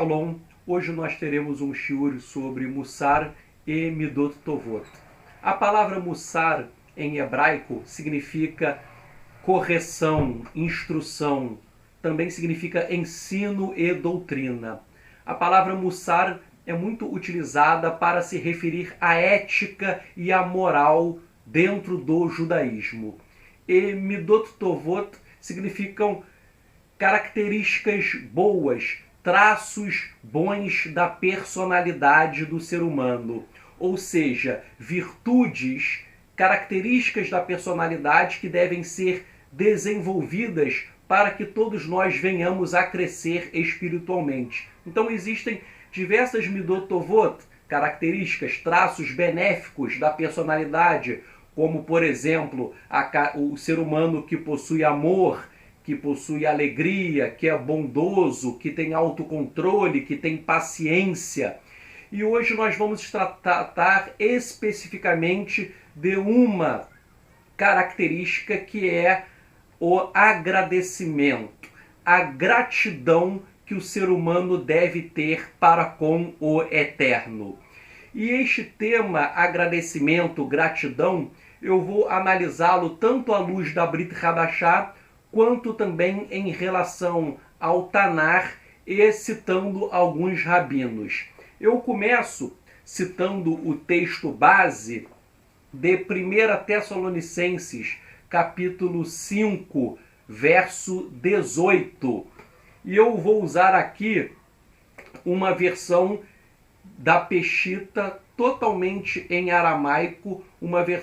Shalom, hoje nós teremos um shiur sobre Mussar e Midot Tovot. A palavra Mussar em hebraico significa correção, instrução, também significa ensino e doutrina. A palavra Mussar é muito utilizada para se referir à ética e à moral dentro do judaísmo. E Midot Tovot significam características boas, traços bons da personalidade do ser humano, ou seja, virtudes, características da personalidade que devem ser desenvolvidas para que todos nós venhamos a crescer espiritualmente. Então existem diversas Midot Tovot, características, traços benéficos da personalidade, como por exemplo o ser humano que possui amor, que possui alegria, que é bondoso, que tem autocontrole, que tem paciência. E hoje nós vamos tratar especificamente de uma característica que é o agradecimento, a gratidão que o ser humano deve ter para com o Eterno. E este tema, agradecimento, gratidão, eu vou analisá-lo tanto à luz da Brit Hadashah, quanto também em relação ao Tanar e citando alguns rabinos. Eu começo citando o texto base de 1 Tessalonicenses, capítulo 5, verso 18. E eu vou usar aqui uma versão da Peshita totalmente em aramaico,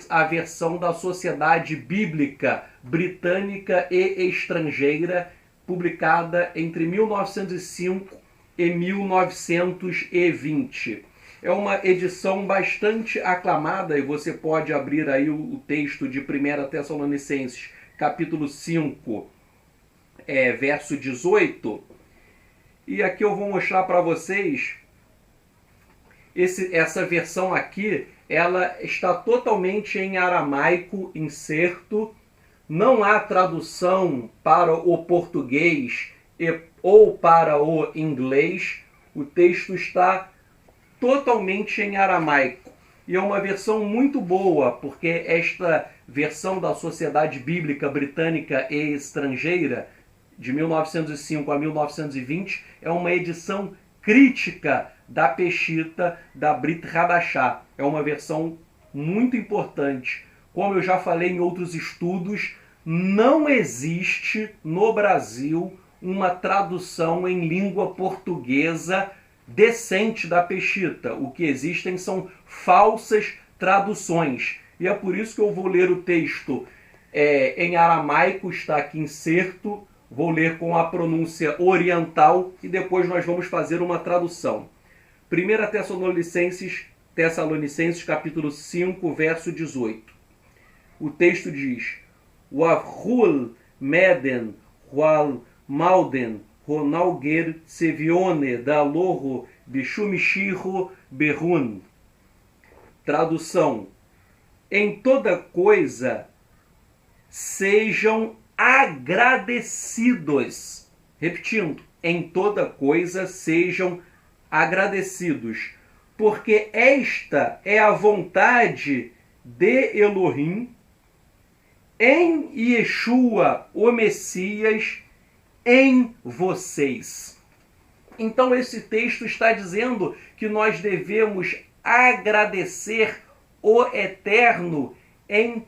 a versão da Sociedade Bíblica Britânica e Estrangeira, publicada entre 1905 e 1920. É uma edição bastante aclamada e você pode abrir aí o texto de 1 Tessalonicenses, capítulo 5, verso 18. E aqui eu vou mostrar para vocês essa versão aqui, ela está totalmente em aramaico, incerto, não há tradução para o português ou para o inglês, o texto está totalmente em aramaico. E é uma versão muito boa, porque esta versão da Sociedade Bíblica Britânica e Estrangeira, de 1905 a 1920, é uma edição crítica da Peshita da Brit Hadashah. É uma versão muito importante. Como eu já falei em outros estudos, não existe no Brasil uma tradução em língua portuguesa decente da Peshita. O que existem são falsas traduções. E é por isso que eu vou ler o texto em aramaico, está aqui incerto. Vou ler com a pronúncia oriental e depois nós vamos fazer uma tradução. 1 Tessalonicenses, capítulo 5, verso 18. O texto diz: Wavhul meden hual malden ronalger sevione da lorro bichumichiho berun. Tradução: em toda coisa sejam agradecidos. Repetindo, em toda coisa sejam agradecidos, porque esta é a vontade de Elohim em Yeshua, o Messias, em vocês. Então esse texto está dizendo que nós devemos agradecer o Eterno em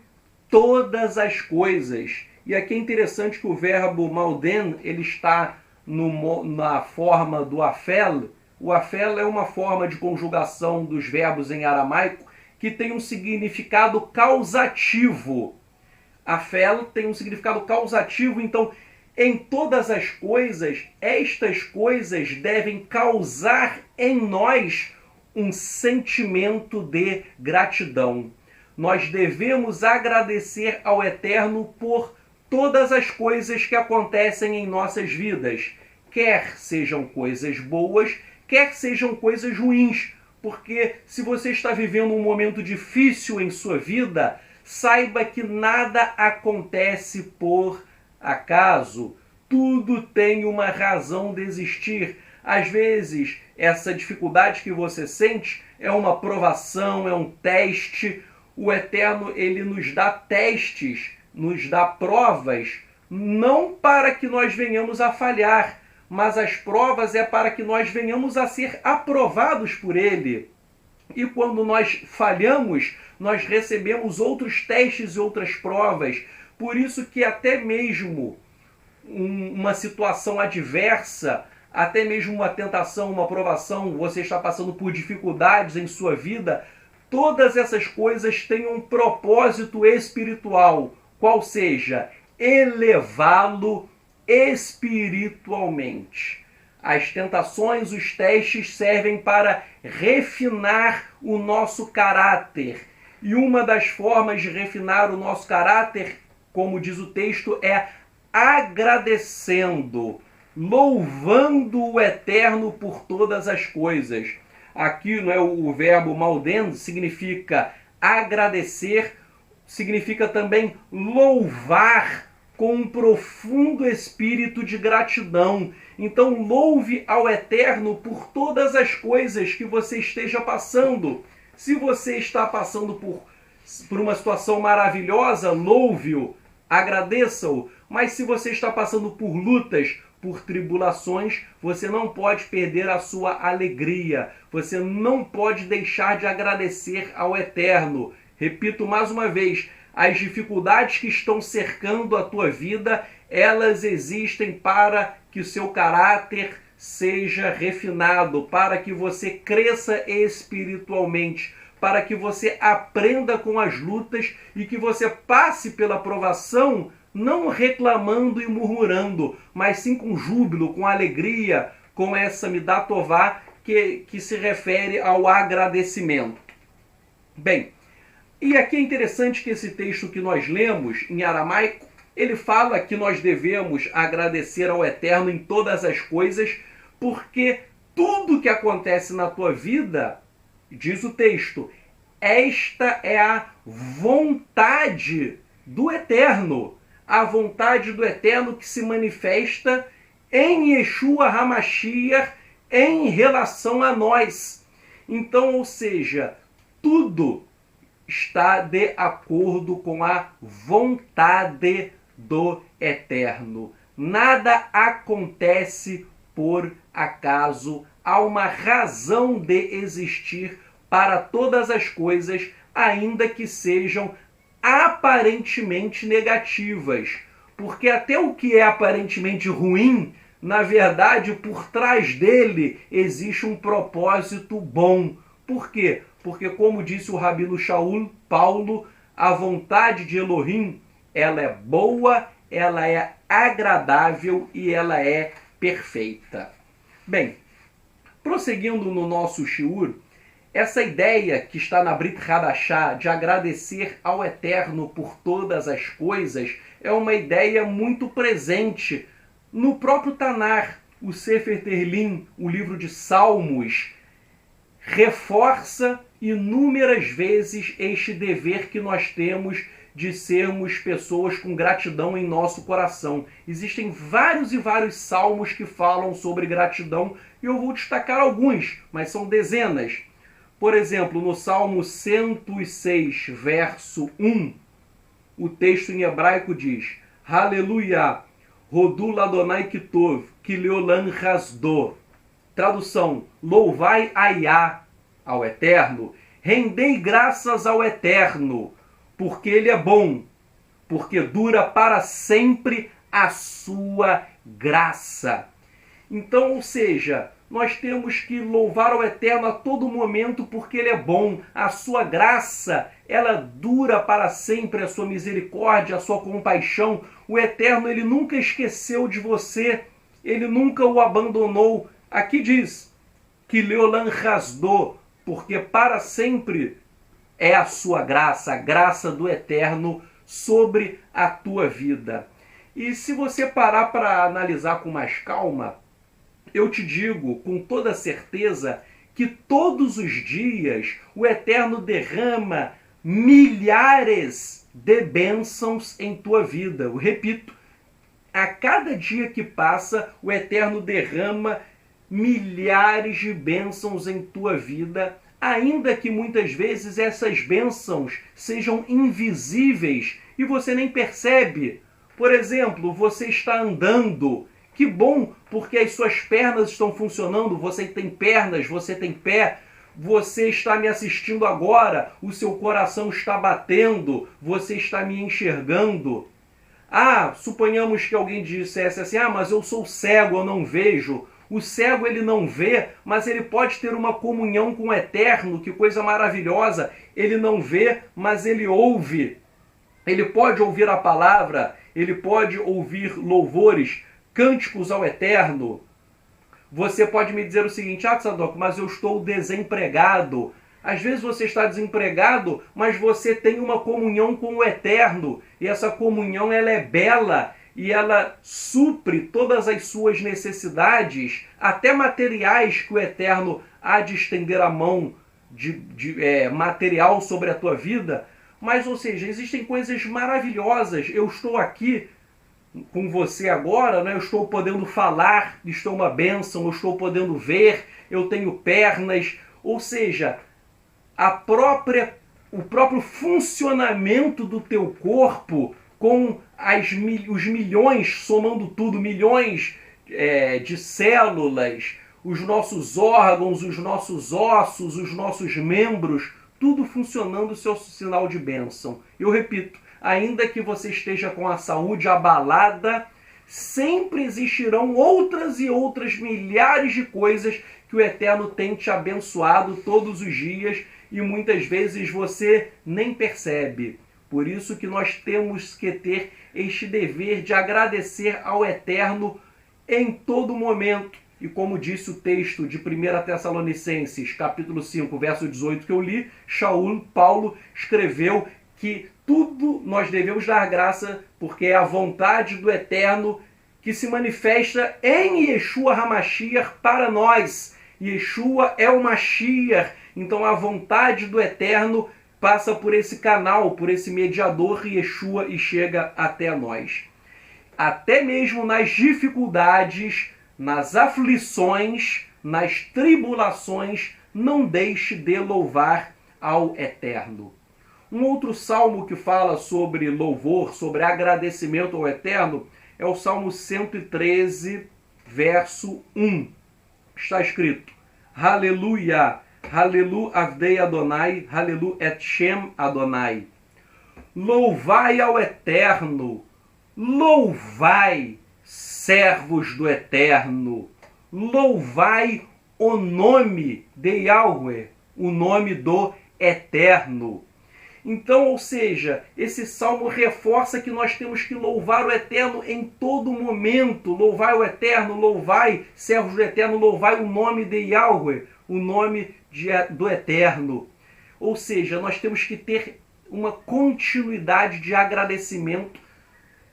todas as coisas. E aqui é interessante que o verbo malden, ele está na forma do afel. O afel é uma forma de conjugação dos verbos em aramaico que tem um significado causativo. Afel tem um significado causativo, então, em todas as coisas, estas coisas devem causar em nós um sentimento de gratidão. Nós devemos agradecer ao Eterno por todas as coisas que acontecem em nossas vidas, quer sejam coisas boas, quer sejam coisas ruins, porque se você está vivendo um momento difícil em sua vida, saiba que nada acontece por acaso, tudo tem uma razão de existir. Às vezes, essa dificuldade que você sente é uma provação, é um teste. O Eterno, ele nos dá testes, nos dá provas, não para que nós venhamos a falhar, mas as provas é para que nós venhamos a ser aprovados por Ele. E quando nós falhamos, nós recebemos outros testes e outras provas. Por isso que até mesmo uma situação adversa, até mesmo uma tentação, uma provação, você está passando por dificuldades em sua vida, todas essas coisas têm um propósito espiritual, qual seja, elevá-lo espiritualmente. As tentações, os testes servem para refinar o nosso caráter. E uma das formas de refinar o nosso caráter, como diz o texto, é agradecendo, louvando o Eterno por todas as coisas. Aqui, não é, o verbo malden significa agradecer, significa também louvar com um profundo espírito de gratidão. Então louve ao Eterno por todas as coisas que você esteja passando. Se você está passando por uma situação maravilhosa, louve-o, agradeça-o. Mas se você está passando por lutas, por tribulações, você não pode perder a sua alegria. Você não pode deixar de agradecer ao Eterno. Repito mais uma vez, as dificuldades que estão cercando a tua vida, elas existem para que o seu caráter seja refinado, para que você cresça espiritualmente, para que você aprenda com as lutas e que você passe pela provação não reclamando e murmurando, mas sim com júbilo, com alegria, com essa midat tová que se refere ao agradecimento. Bem, e aqui é interessante que esse texto que nós lemos em aramaico, ele fala que nós devemos agradecer ao Eterno em todas as coisas, porque tudo que acontece na tua vida, diz o texto, esta é a vontade do Eterno. A vontade do Eterno que se manifesta em Yeshua HaMashiach em relação a nós. Então, ou seja, tudo está de acordo com a vontade do Eterno. Nada acontece por acaso. Há uma razão de existir para todas as coisas, ainda que sejam aparentemente negativas. Porque até o que é aparentemente ruim, na verdade, por trás dele existe um propósito bom. Por quê? Porque, como disse o Rabino Shaul Paulo, a vontade de Elohim, ela é boa, ela é agradável e ela é perfeita. Bem, prosseguindo no nosso shiur, essa ideia que está na Brit Hadashah de agradecer ao Eterno por todas as coisas é uma ideia muito presente no próprio Tanar. O Sefer Tehillim, o livro de Salmos, reforça inúmeras vezes este dever que nós temos de sermos pessoas com gratidão em nosso coração. Existem vários e vários salmos que falam sobre gratidão e eu vou destacar alguns, mas são dezenas. Por exemplo, no Salmo 106, verso 1, o texto em hebraico diz: Aleluia, Rodu Ladonai Kitov, Kileolan Hasdo. Tradução: louvai a Iá, ao Eterno, rendei graças ao Eterno, porque Ele é bom, porque dura para sempre a sua graça. Então, ou seja, nós temos que louvar ao Eterno a todo momento porque Ele é bom. A sua graça, ela dura para sempre, a sua misericórdia, a sua compaixão. O Eterno, Ele nunca esqueceu de você, Ele nunca o abandonou. Aqui diz que Leolan Hasdo, porque para sempre é a sua graça, a graça do Eterno sobre a tua vida. E se você parar para analisar com mais calma, eu te digo com toda certeza que todos os dias o Eterno derrama milhares de bênçãos em tua vida. Eu repito, a cada dia que passa o Eterno derrama milhares de bênçãos em tua vida, ainda que muitas vezes essas bênçãos sejam invisíveis e você nem percebe. Por exemplo, você está andando. Que bom, porque as suas pernas estão funcionando, você tem pernas, você tem pé, você está me assistindo agora, o seu coração está batendo, você está me enxergando. Ah, suponhamos que alguém dissesse assim, mas eu sou cego, eu não vejo. O cego ele não vê, mas ele pode ter uma comunhão com o eterno, que coisa maravilhosa. Ele não vê, mas ele ouve. Ele pode ouvir a palavra, ele pode ouvir louvores, cânticos ao eterno. Você pode me dizer o seguinte, Tzadok, mas eu estou desempregado. Às vezes você está desempregado, mas você tem uma comunhão com o eterno. E essa comunhão ela é bela e ela supre todas as suas necessidades, até materiais que o eterno há de estender a mão material sobre a tua vida. Mas, ou seja, existem coisas maravilhosas. Eu estou aqui com você agora, né? Eu estou podendo falar, estou uma bênção, eu estou podendo ver, eu tenho pernas. Ou seja, o próprio funcionamento do teu corpo com os milhões, somando tudo, milhões de células, os nossos órgãos, os nossos ossos, os nossos membros, tudo funcionando, seu sinal de bênção. Eu repito, ainda que você esteja com a saúde abalada, sempre existirão outras e outras milhares de coisas que o Eterno tem te abençoado todos os dias e muitas vezes você nem percebe. Por isso que nós temos que ter este dever de agradecer ao Eterno em todo momento. E como disse o texto de 1 Tessalonicenses, capítulo 5, verso 18 que eu li, Paulo escreveu que tudo nós devemos dar graça, porque é a vontade do Eterno que se manifesta em Yeshua HaMashiach para nós. Yeshua é o Mashiach, então a vontade do Eterno passa por esse canal, por esse mediador Yeshua e chega até nós. Até mesmo nas dificuldades, nas aflições, nas tribulações, não deixe de louvar ao Eterno. Um outro salmo que fala sobre louvor, sobre agradecimento ao Eterno, é o Salmo 113, verso 1. Está escrito, Aleluia, Halelu Avdei Adonai, Halelu et Shem Adonai. Louvai ao Eterno, louvai, servos do Eterno, louvai o nome de Yahweh, o nome do Eterno. Então, ou seja, esse salmo reforça que nós temos que louvar o Eterno em todo momento. Louvai o Eterno, louvai, servos do Eterno, louvai o nome de Yahweh, o nome do Eterno. Ou seja, nós temos que ter uma continuidade de agradecimento.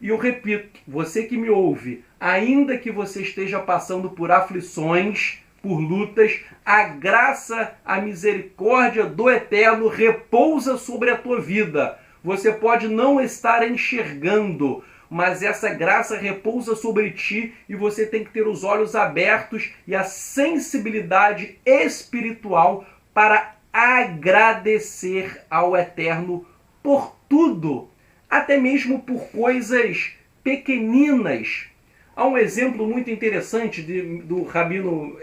E eu repito, você que me ouve, ainda que você esteja passando por aflições, por lutas, a graça, a misericórdia do Eterno repousa sobre a tua vida. Você pode não estar enxergando, mas essa graça repousa sobre ti e você tem que ter os olhos abertos e a sensibilidade espiritual para agradecer ao Eterno por tudo, até mesmo por coisas pequeninas. Há um exemplo muito interessante do rabino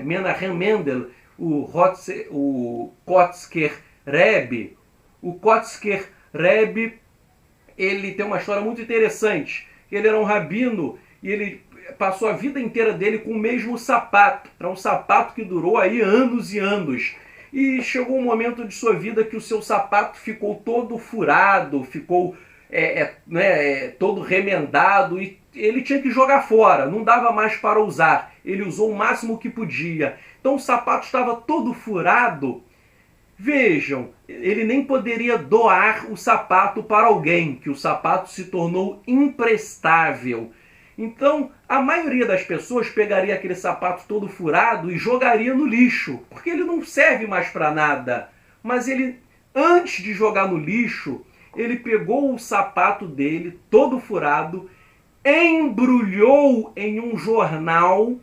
Menahem Mendel, o Kotzker Rebbe. O Kotzker Rebbe, ele tem uma história muito interessante. Ele era um rabino e ele passou a vida inteira dele com o mesmo sapato. Era um sapato que durou aí anos e anos. E chegou um momento de sua vida que o seu sapato ficou todo furado, ficou todo remendado e ele tinha que jogar fora, não dava mais para usar. Ele usou o máximo que podia. Então o sapato estava todo furado. Vejam, ele nem poderia doar o sapato para alguém, que o sapato se tornou imprestável. Então, a maioria das pessoas pegaria aquele sapato todo furado e jogaria no lixo, porque ele não serve mais para nada. Mas ele, antes de jogar no lixo, ele pegou o sapato dele, todo furado, embrulhou em um jornal,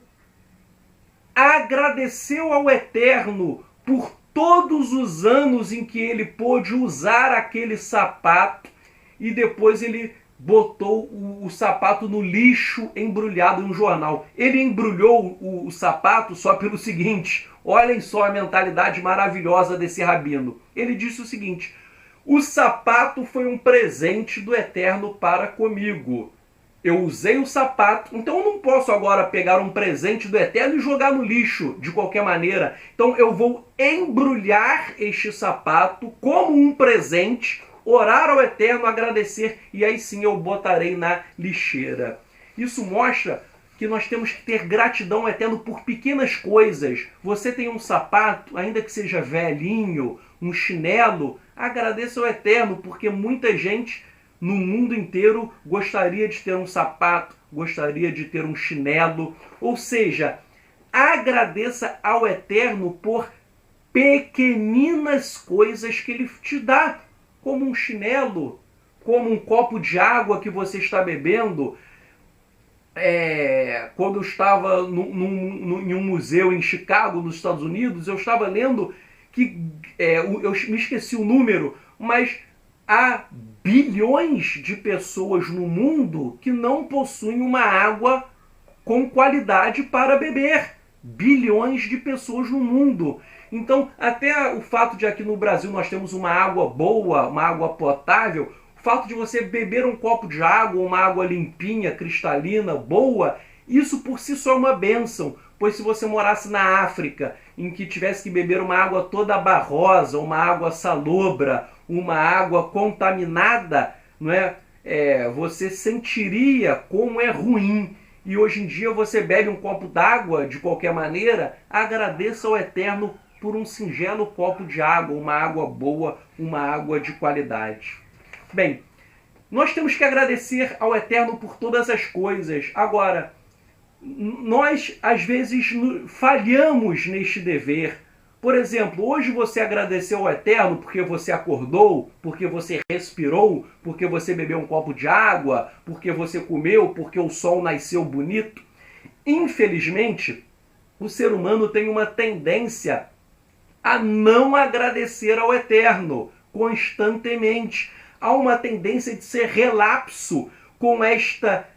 agradeceu ao Eterno por todos os anos em que ele pôde usar aquele sapato e depois ele botou o sapato no lixo embrulhado em um jornal. Ele embrulhou o sapato só pelo seguinte: olhem só a mentalidade maravilhosa desse rabino. Ele disse o seguinte: o sapato foi um presente do Eterno para comigo. Eu usei o sapato, então eu não posso agora pegar um presente do Eterno e jogar no lixo de qualquer maneira. Então eu vou embrulhar este sapato como um presente, orar ao Eterno, agradecer, e aí sim eu botarei na lixeira. Isso mostra que nós temos que ter gratidão ao Eterno por pequenas coisas. Você tem um sapato, ainda que seja velhinho, um chinelo, agradeça ao Eterno, porque muita gente no mundo inteiro gostaria de ter um sapato, gostaria de ter um chinelo. Ou seja, agradeça ao Eterno por pequeninas coisas que Ele te dá, como um chinelo, como um copo de água que você está bebendo. Quando eu estava em um museu em Chicago, nos Estados Unidos, eu estava lendo que, eu me esqueci o número, mas há bilhões de pessoas no mundo que não possuem uma água com qualidade para beber. Bilhões de pessoas no mundo. Então, até o fato de aqui no Brasil nós temos uma água boa, uma água potável, o fato de você beber um copo de água, uma água limpinha, cristalina, boa, isso por si só é uma bênção. Pois se você morasse na África, em que tivesse que beber uma água toda barrosa, uma água salobra, uma água contaminada, não é? Você sentiria como é ruim. E hoje em dia você bebe um copo d'água de qualquer maneira, agradeça ao Eterno por um singelo copo de água, uma água boa, uma água de qualidade. Bem, nós temos que agradecer ao Eterno por todas as coisas. Agora, nós às vezes falhamos neste dever. Por exemplo, hoje você agradeceu ao Eterno porque você acordou, porque você respirou, porque você bebeu um copo de água, porque você comeu, porque o sol nasceu bonito. Infelizmente, o ser humano tem uma tendência a não agradecer ao Eterno constantemente. Há uma tendência de ser relapso com esta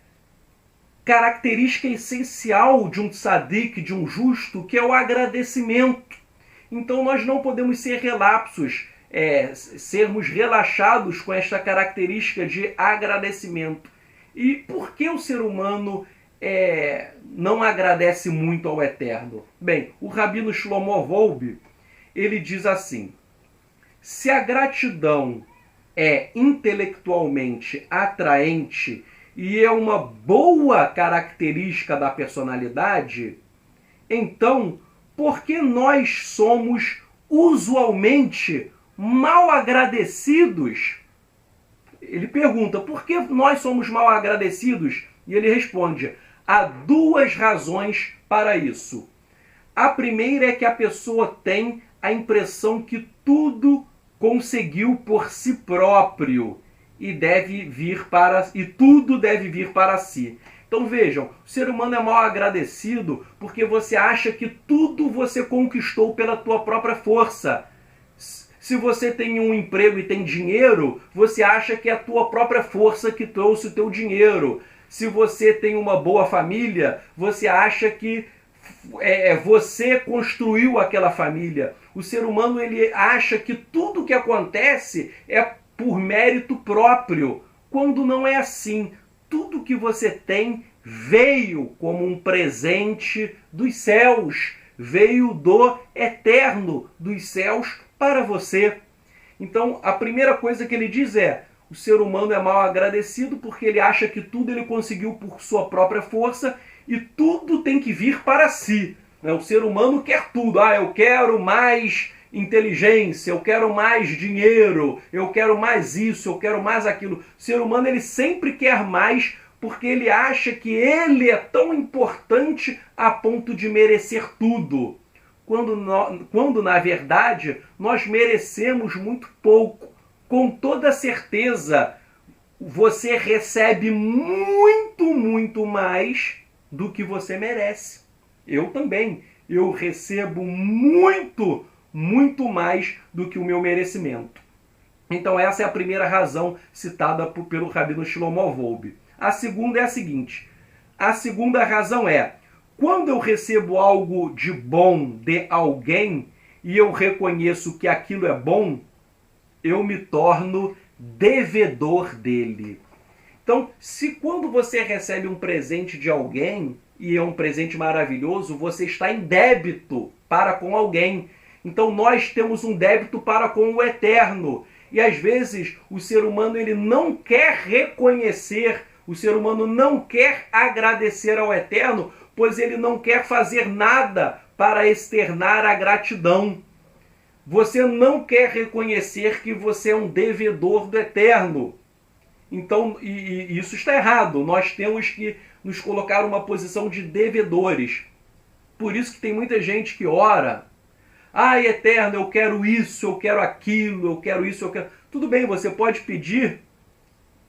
característica essencial de um tzadik, de um justo, que é o agradecimento. Então nós não podemos ser relapsos, sermos relaxados com esta característica de agradecimento. E por que o ser humano não agradece muito ao Eterno? Bem, o rabino Shlomo Wolbe, ele diz assim: se a gratidão é intelectualmente atraente e é uma boa característica da personalidade, então por que nós somos usualmente mal agradecidos? Ele pergunta, por que nós somos mal agradecidos? E ele responde, há duas razões para isso. A primeira é que a pessoa tem a impressão que tudo conseguiu por si próprio e tudo deve vir para si. Então vejam, o ser humano é mal agradecido porque você acha que tudo você conquistou pela tua própria força. Se você tem um emprego e tem dinheiro, você acha que é a tua própria força que trouxe o teu dinheiro. Se você tem uma boa família, você acha que você construiu aquela família. O ser humano ele acha que tudo que acontece é por mérito próprio, quando não é assim. Tudo que você tem veio como um presente dos céus, veio do Eterno dos céus para você. Então, a primeira coisa que ele diz é, o ser humano é mal agradecido porque ele acha que tudo ele conseguiu por sua própria força e tudo tem que vir para si. O ser humano quer tudo. Eu quero mais inteligência, eu quero mais dinheiro, eu quero mais isso, eu quero mais aquilo. O ser humano ele sempre quer mais porque ele acha que ele é tão importante a ponto de merecer tudo. Quando na verdade nós merecemos muito pouco. Com toda certeza você recebe muito, muito mais do que você merece. Eu também. eu recebo muito, muito mais do que o meu merecimento. Então essa é a primeira razão citada pelo Rabino Shlomo Wolbe. A segunda é a seguinte: a segunda razão é, quando eu recebo algo de bom de alguém e eu reconheço que aquilo é bom, eu me torno devedor dele. Então, se quando você recebe um presente de alguém, e é um presente maravilhoso, você está em débito para com alguém. Então nós temos um débito para com o eterno. E às vezes o ser humano ele não quer reconhecer, o ser humano não quer agradecer ao eterno, pois ele não quer fazer nada para externar a gratidão. Você não quer reconhecer que você é um devedor do eterno. Então, e isso está errado. Nós temos que nos colocar numa posição de devedores. Por isso que tem muita gente que ora: ai, eterno, eu quero isso, eu quero aquilo, eu quero isso, eu quero... Tudo bem, você pode pedir,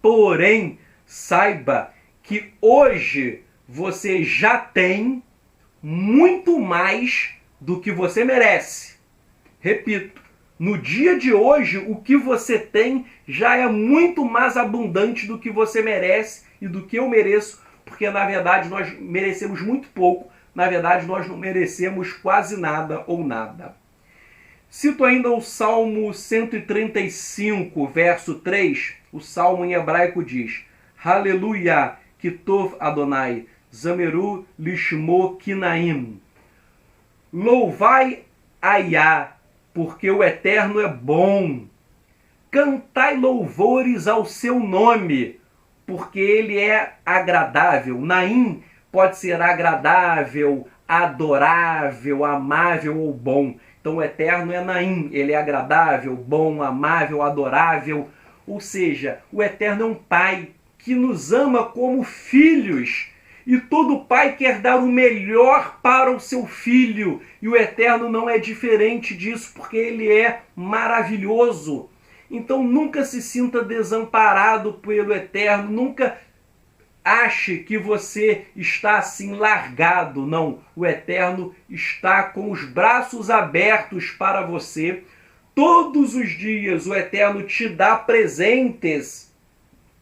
porém, saiba que hoje você já tem muito mais do que você merece. Repito, no dia de hoje, o que você tem já é muito mais abundante do que você merece e do que eu mereço, porque na verdade nós merecemos muito pouco, na verdade nós não merecemos quase nada ou nada. Cito ainda o Salmo 135, verso 3, o Salmo em hebraico diz: Aleluia, Kitov Adonai, Zameru Lishmo Kinaim. Louvai a Yah, porque o Eterno é bom. Cantai louvores ao seu nome, porque ele é agradável. Naim pode ser agradável, adorável, amável ou bom. Então o Eterno é Naim, ele é agradável, bom, amável, adorável. Ou seja, o Eterno é um Pai que nos ama como filhos. E todo pai quer dar o melhor para o seu filho. E o Eterno não é diferente disso, porque ele é maravilhoso. Então nunca se sinta desamparado pelo Eterno, nunca ache que você está assim largado. Não, o Eterno está com os braços abertos para você. Todos os dias o Eterno te dá presentes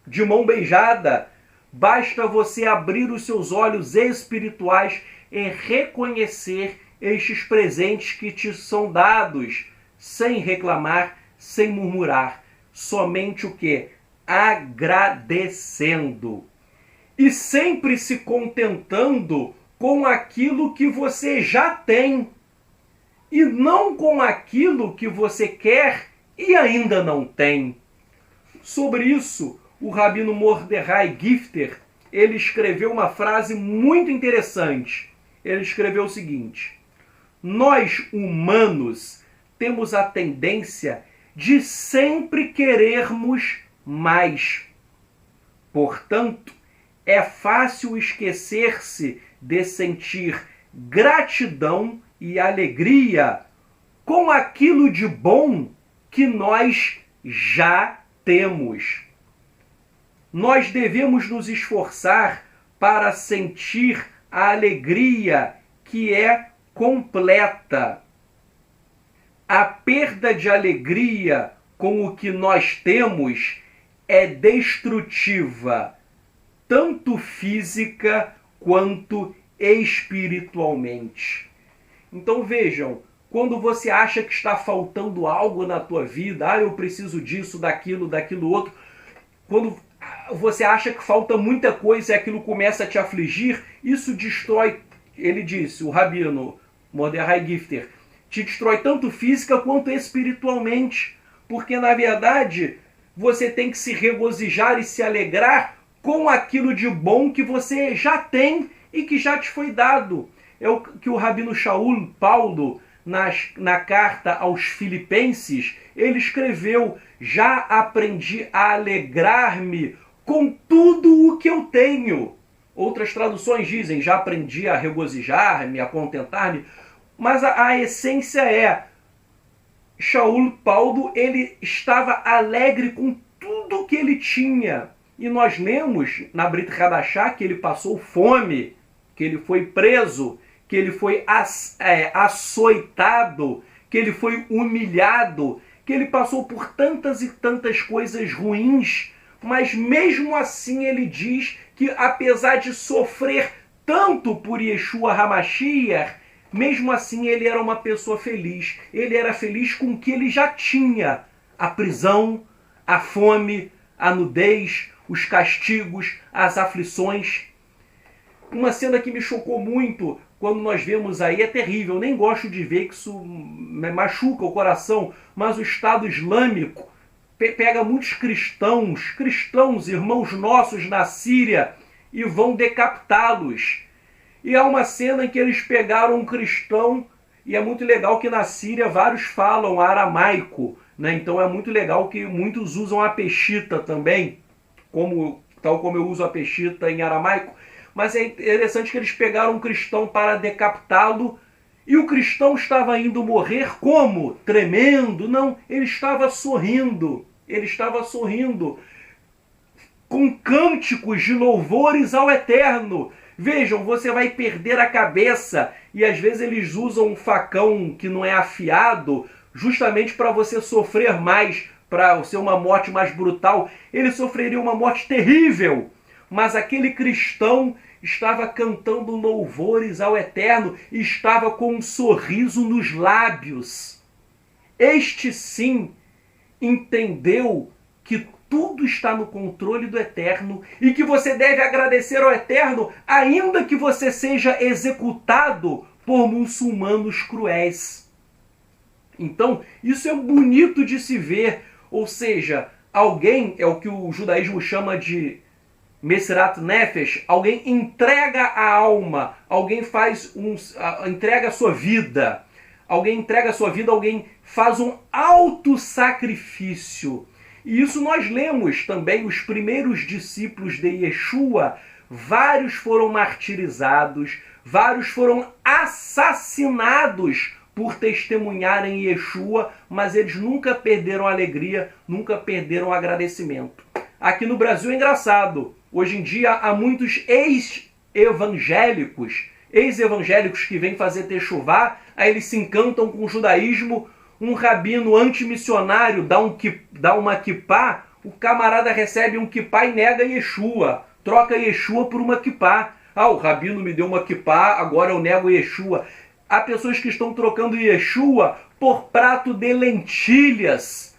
de mão beijada. Basta você abrir os seus olhos espirituais e reconhecer estes presentes que te são dados, sem reclamar, sem murmurar. Somente o quê? Agradecendo. E sempre se contentando com aquilo que você já tem. E não com aquilo que você quer e ainda não tem. Sobre isso, o Rabino Mordechai Gifter, ele escreveu uma frase muito interessante. Ele escreveu o seguinte: nós, humanos, temos a tendência de sempre querermos mais. Portanto, é fácil esquecer-se de sentir gratidão e alegria com aquilo de bom que nós já temos. Nós devemos nos esforçar para sentir a alegria que é completa. A perda de alegria com o que nós temos é destrutiva, tanto física quanto espiritualmente. Então vejam, quando você acha que está faltando algo na tua vida, eu preciso disso, daquilo outro, quando você acha que falta muita coisa e aquilo começa a te afligir, isso destrói, ele disse, o Rabino Mordechai Gifter, te destrói tanto física quanto espiritualmente, porque na verdade você tem que se regozijar e se alegrar com aquilo de bom que você já tem e que já te foi dado. É o que o Rabino Shaul Paulo, na carta aos Filipenses, ele escreveu: já aprendi a alegrar-me com tudo o que eu tenho. Outras traduções dizem: já aprendi a regozijar-me, a contentar-me. Mas a essência é, Shaul Paulo, ele estava alegre com tudo que ele tinha. E nós lemos na Brit Hadashah que ele passou fome, que ele foi preso, que ele foi açoitado, que ele foi humilhado, que ele passou por tantas e tantas coisas ruins, mas mesmo assim ele diz que apesar de sofrer tanto por Yeshua HaMashiach, mesmo assim ele era uma pessoa feliz. Ele era feliz com o que ele já tinha: a prisão, a fome, a nudez, os castigos, as aflições. Uma cena que me chocou muito quando nós vemos aí, é terrível, eu nem gosto de ver, que isso machuca o coração, mas o Estado Islâmico pega muitos cristãos, irmãos nossos na Síria, e vão decapitá-los. E há uma cena em que eles pegaram um cristão, e é muito legal que na Síria vários falam aramaico, né? Então é muito legal que muitos usam a peshita também, tal como eu uso a peshita em aramaico. Mas é interessante que eles pegaram um cristão para decapitá-lo, e o cristão estava indo morrer como? Tremendo? Não, ele estava sorrindo. Ele estava sorrindo, com cânticos de louvores ao Eterno. Vejam, você vai perder a cabeça, e às vezes eles usam um facão que não é afiado, justamente para você sofrer mais, para ser uma morte mais brutal. Ele sofreria uma morte terrível, mas aquele cristão estava cantando louvores ao Eterno e estava com um sorriso nos lábios. Este sim entendeu que tudo está no controle do Eterno e que você deve agradecer ao Eterno, ainda que você seja executado por muçulmanos cruéis. Então, isso é bonito de se ver. Ou seja, alguém, é o que o judaísmo chama de Mesirat Nefesh, alguém entrega a alma, alguém entrega a sua vida, alguém faz um autossacrifício. E isso nós lemos também, os primeiros discípulos de Yeshua, vários foram martirizados, vários foram assassinados por testemunharem Yeshua, mas eles nunca perderam a alegria, nunca perderam o agradecimento. Aqui no Brasil é engraçado. Hoje em dia há muitos ex-evangélicos que vêm fazer techuvá, aí eles se encantam com o judaísmo. Um rabino antimissionário dá uma kippá, o camarada recebe um kippá e nega Yeshua, troca Yeshua por uma kippá. O rabino me deu uma kippá, agora eu nego Yeshua. Há pessoas que estão trocando Yeshua por prato de lentilhas,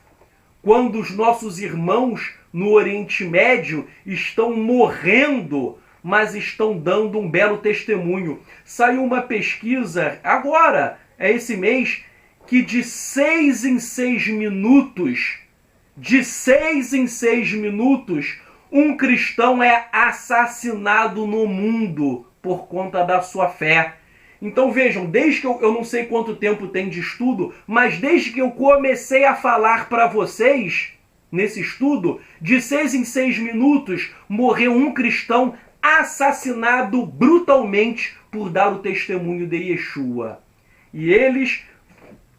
quando os nossos irmãos no Oriente Médio estão morrendo, mas estão dando um belo testemunho. Saiu uma pesquisa agora, esse mês, que de 6 em 6 minutos, um cristão é assassinado no mundo por conta da sua fé. Então vejam, desde que eu não sei quanto tempo tem de estudo, mas desde que eu comecei a falar para vocês, nesse estudo, de 6 em 6 minutos, morreu um cristão assassinado brutalmente por dar o testemunho de Yeshua. E eles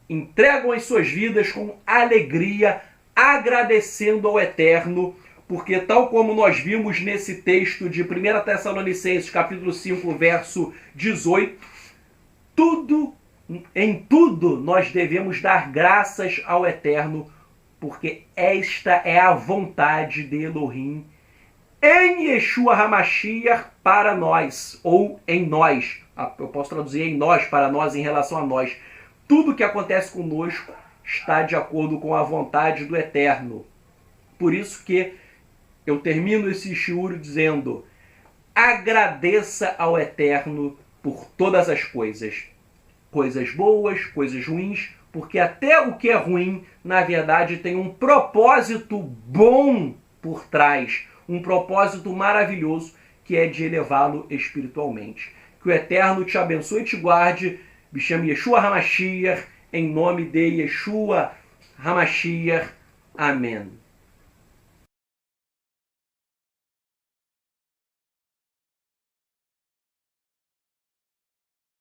entregam as suas vidas com alegria, agradecendo ao Eterno, porque tal como nós vimos nesse texto de 1 Tessalonicenses, capítulo 5, verso 18, em tudo nós devemos dar graças ao Eterno, porque esta é a vontade de Elohim em Yeshua HaMashiach para nós, ou em nós. Eu posso traduzir em nós, para nós, em relação a nós. Tudo que acontece conosco está de acordo com a vontade do Eterno. Por isso que eu termino esse shiur dizendo: agradeça ao Eterno por todas as coisas. Coisas boas, coisas ruins, porque até o que é ruim, na verdade, tem um propósito bom por trás. Um propósito maravilhoso, que é de elevá-lo espiritualmente. Que o Eterno te abençoe e te guarde. Me chame Yeshua HaMashiach, em nome de Yeshua HaMashiach. Amém.